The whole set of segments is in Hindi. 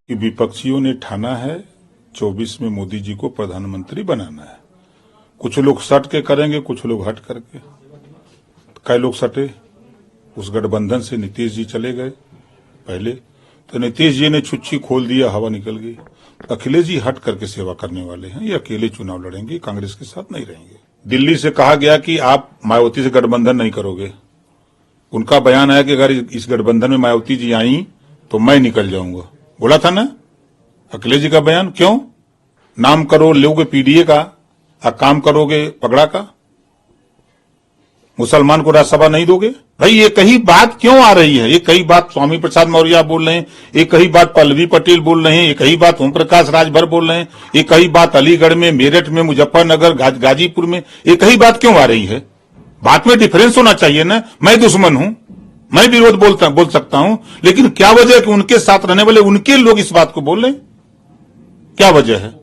कि विपक्षियों ने ठाना है 24 में मोदी जी को प्रधानमंत्री बनाना है। कुछ लोग सट के करेंगे, कुछ लोग हट करके। कई लोग सटे, उस गठबंधन से नीतीश जी चले गए पहले, तो नीतीश जी ने छुच्छी खोल दिया, हवा निकल गई। अखिलेश जी हट करके सेवा करने वाले हैं, ये अकेले चुनाव लड़ेंगे, कांग्रेस के साथ नहीं रहेंगे। दिल्ली से कहा गया कि आप मायावती से गठबंधन नहीं करोगे। उनका बयान है कि अगर इस गठबंधन में मायावती जी आई तो मैं निकल जाऊंगा। बोला था ना अखिलेश जी का बयान। क्यों? नाम करो लोगे पीडीए का और काम करोगे पगड़ा का। मुसलमान को राज्यसभा नहीं दोगे। भाई ये कही बात क्यों आ रही है? ये कई बात स्वामी प्रसाद मौर्य बोल रहे हैं, एक कही बात पल्लवी पटेल बोल रहे हैं, एक कही बात ओम प्रकाश राजभर बोल रहे हैं, एक कही बात अलीगढ़ में, मेरठ में, मुजफ्फरनगर, गाजीपुर में। ये कही बात क्यों आ रही है? बात में डिफरेंस होना चाहिए ना। मैं दुश्मन हूं, मैं विरोध बोल सकता हूं, लेकिन क्या वजह है कि उनके साथ रहने वाले उनके लोग इस बात को बोल रहे हैं? क्या वजह है?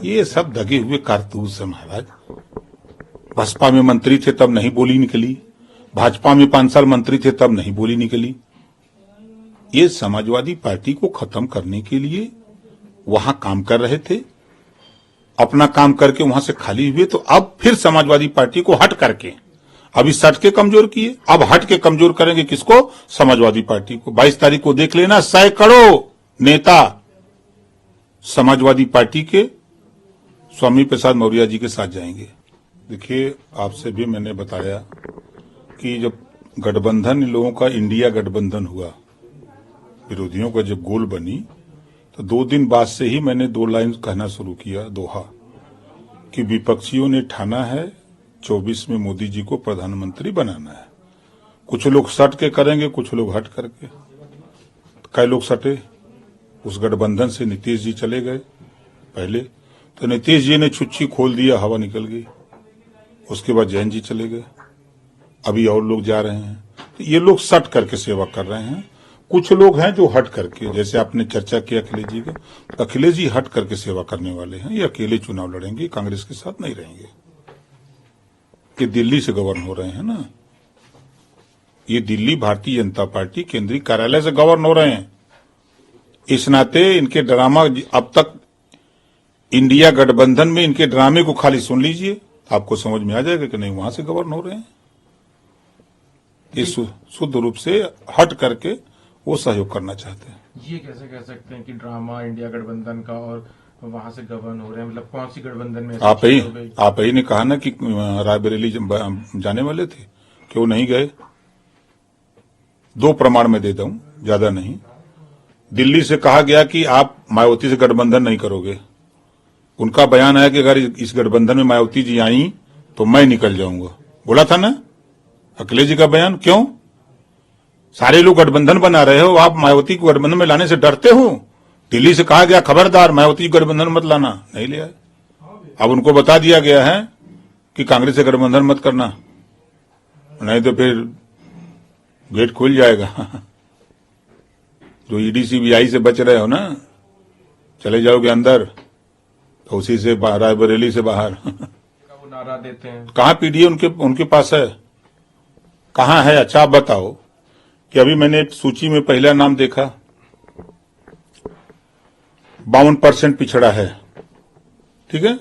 ये सब दगे हुए कारतूस है महाराज। बसपा में मंत्री थे तब नहीं बोली निकली, भाजपा में 5 साल मंत्री थे तब नहीं बोली निकली। ये समाजवादी पार्टी को खत्म करने के लिए वहां काम कर रहे थे, अपना काम करके वहां से खाली हुए, तो अब फिर समाजवादी पार्टी को हट करके अभी सट के कमजोर किए, अब हट के कमजोर करेंगे किसको? समाजवादी पार्टी को। 22 तारीख को देख लेना, सैकड़ों नेता समाजवादी पार्टी के स्वामी प्रसाद मौर्य जी के साथ जाएंगे। देखिए, आपसे भी मैंने बताया कि जब गठबंधन इन लोगों का इंडिया गठबंधन हुआ, विरोधियों का जब गोल बनी, तो 2 दिन बाद से ही मैंने 2 लाइन कहना शुरू किया, दोहा, कि विपक्षियों ने ठाना है 24 में मोदी जी को प्रधानमंत्री बनाना है। कुछ लोग सट के करेंगे, कुछ लोग हट करके। कई लोग सटे, उस गठबंधन से नीतीश जी चले गए पहले, तो नीतीश जी ने छुच्छी खोल दिया, हवा निकल गई। उसके बाद जैन जी चले गए, अभी और लोग जा रहे हैं। तो ये लोग सट करके सेवा कर रहे हैं। कुछ लोग हैं जो हट करके, जैसे आपने चर्चा की अखिलेश जी का, अखिलेश जी हट करके सेवा करने वाले हैं, ये अकेले चुनाव लड़ेंगे, कांग्रेस के साथ नहीं रहेंगे। ये दिल्ली से गवर्न हो रहे हैं ना, ये दिल्ली भारतीय जनता पार्टी केंद्रीय कार्यालय से गवर्न हो रहे हैं। इस नाते इनके ड्रामा, अब तक इंडिया गठबंधन में इनके ड्रामे को खाली सुन लीजिए, आपको समझ में आ जाएगा कि नहीं वहां से गवर्न हो रहे हैं। ये शुद्ध रूप से हट करके वो सहयोग करना चाहते हैं। ये कैसे कह सकते हैं कि ड्रामा इंडिया गठबंधन का और वहां से गवर्न हो रहे हैं? मतलब कौन सी गठबंधन में? आप ही ने कहा ना कि रायबरेली जाने वाले थे, क्यों नहीं गए? 2 प्रमाण में देता हूं, ज्यादा नहीं। दिल्ली से कहा गया कि आप मायावती से गठबंधन नहीं करोगे। उनका बयान है कि अगर इस गठबंधन में मायावती जी आई तो मैं निकल जाऊंगा। बोला था ना अखिलेश जी का बयान। क्यों? सारे लोग गठबंधन बना रहे हो, आप मायावती को गठबंधन में लाने से डरते हो। दिल्ली से कहा गया खबरदार मायावती गठबंधन मत लाना, नहीं लिया। अब उनको बता दिया गया है कि कांग्रेस से गठबंधन मत करना, नहीं तो फिर गेट खुल जाएगा। जो ईडी सीबीआई से बच रहे हो ना, चले जाओगे अंदर, तो उसी से रायबरेली से बाहर। वो नारा देते हैं। कहाँ पीडीए उनके पास है? कहाँ है? अच्छा आप बताओ कि अभी मैंने सूची में पहला नाम देखा, 52% पिछड़ा है, ठीक है।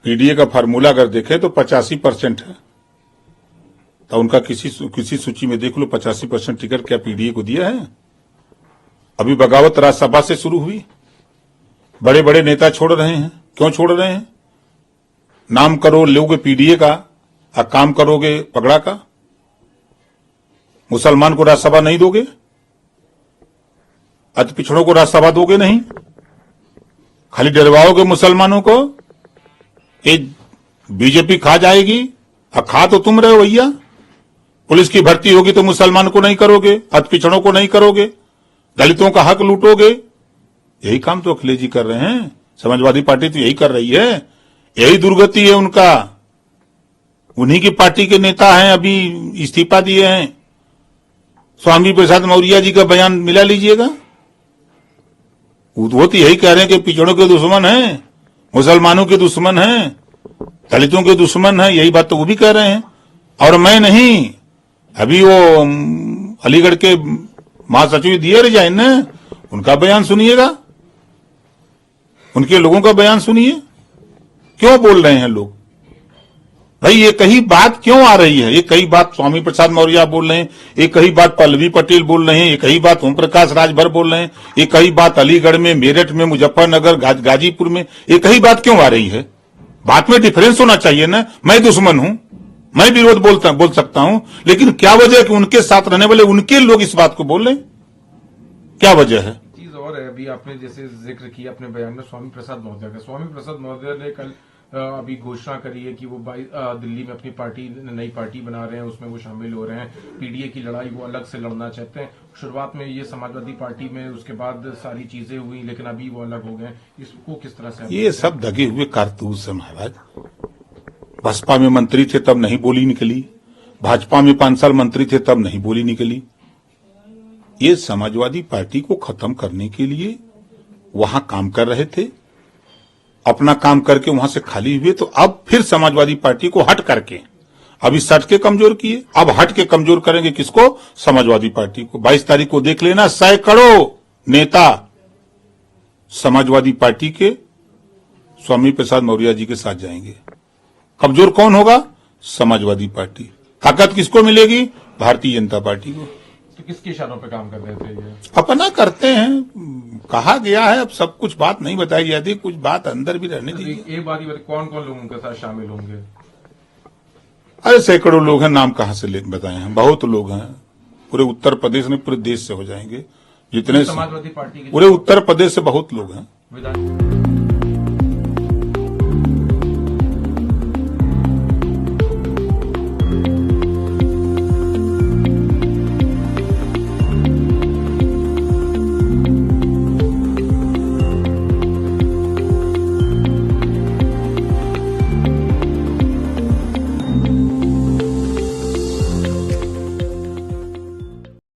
पीडीए का फार्मूला अगर देखे तो 85% है, तो उनका किसी सूची में देख लो 85% टिकट क्या पीडीए को दिया है? अभी बगावत राज्यसभा से शुरू हुई, बड़े बड़े नेता छोड़ रहे हैं। क्यों छोड़ रहे हैं? नाम करो लोगे पीडीए का और काम करोगे पगड़ा का। मुसलमान को राज्यसभा नहीं दोगे, अति पिछड़ों को राज्यसभा दोगे नहीं, खाली डरवाओगे मुसलमानों को। ये बीजेपी खा जाएगी, और खा तो तुम रहे हो भैया। पुलिस की भर्ती होगी तो मुसलमान को नहीं करोगे, अति पिछड़ों को नहीं करोगे, दलितों का हक लूटोगे। यही काम तो अखिलेश जी कर रहे हैं, समाजवादी पार्टी तो यही कर रही है, यही दुर्गति है उनका। उन्हीं की पार्टी के नेता हैं, अभी इस्तीफा दिए हैं। स्वामी प्रसाद मौर्य जी का बयान मिला लीजिएगा, वो तो यही कह रहे हैं कि पिछड़ों के दुश्मन हैं, मुसलमानों के दुश्मन हैं, दलितों के दुश्मन हैं। यही बात तो वो भी कह रहे हैं। और मैं नहीं, अभी वो अलीगढ़ के महासचिव दिए रिजाइन ने, उनका बयान सुनिएगा, उनके लोगों का बयान सुनिए, क्यों बोल रहे हैं लोग। भाई एक ही बात क्यों आ रही है, एक ही बात स्वामी प्रसाद मौर्य बोल रहे हैं, एक ही बात पल्लवी पटेल बोल रहे हैं, एक ही बात ओम प्रकाश राजभर बोल रहे हैं, एक ही बात अलीगढ़ में, मेरठ में, मुजफ्फरनगर, गाजीपुर में, एक ही बात क्यों आ रही है। बात में डिफरेंस होना चाहिए ना। मैं दुश्मन हूं, मैं विरोध बोल सकता हूं, लेकिन क्या वजह है कि उनके साथ रहने वाले उनके लोग इस बात को बोल रहे हैं, क्या वजह है। चीज और है, अभी आपने जैसे जिक्र किया अपने बयान में स्वामी प्रसाद महोदय का। स्वामी प्रसाद महोदय ने कल अभी घोषणा करी है कि वो दिल्ली में अपनी पार्टी, नई पार्टी बना रहे हैं, उसमें वो शामिल हो रहे हैं। पीडीए की लड़ाई वो अलग से लड़ना चाहते हैं। शुरुआत में ये समाजवादी पार्टी में, उसके बाद सारी चीजें हुई, लेकिन अभी वो अलग हो गए। इसको किस तरह से ये सब दगे हुए कारतूस है महाराज। बसपा में मंत्री थे तब नहीं बोली निकली, भाजपा में 5 साल मंत्री थे तब नहीं बोली निकली। ये समाजवादी पार्टी को खत्म करने के लिए वहां काम कर रहे थे, अपना काम करके वहां से खाली हुए, तो अब फिर समाजवादी पार्टी को हट करके अभी सट के कमजोर किए, अब हट के कमजोर करेंगे किसको, समाजवादी पार्टी को। 22 तारीख को देख लेना, सैकड़ों नेता समाजवादी पार्टी के स्वामी प्रसाद मौर्य जी के साथ जाएंगे। कमजोर कौन होगा, समाजवादी पार्टी। ताकत किसको मिलेगी, भारतीय जनता पार्टी को। तो किसके इशारों पे काम कर रहे थे ये? अपना करते हैं, कहा गया है, अब सब कुछ बात नहीं बताई जाती, कुछ बात अंदर भी रहने दीजिए। एक बात ही बताइए, कौन कौन लोग उनके साथ शामिल होंगे? अरे सैकड़ों लोग हैं, नाम कहां से बताए हैं, बहुत लोग हैं। पूरे उत्तर प्रदेश में, पूरे देश से हो जाएंगे जितने, समाजवादी पार्टी के पूरे उत्तर प्रदेश से बहुत लोग हैं।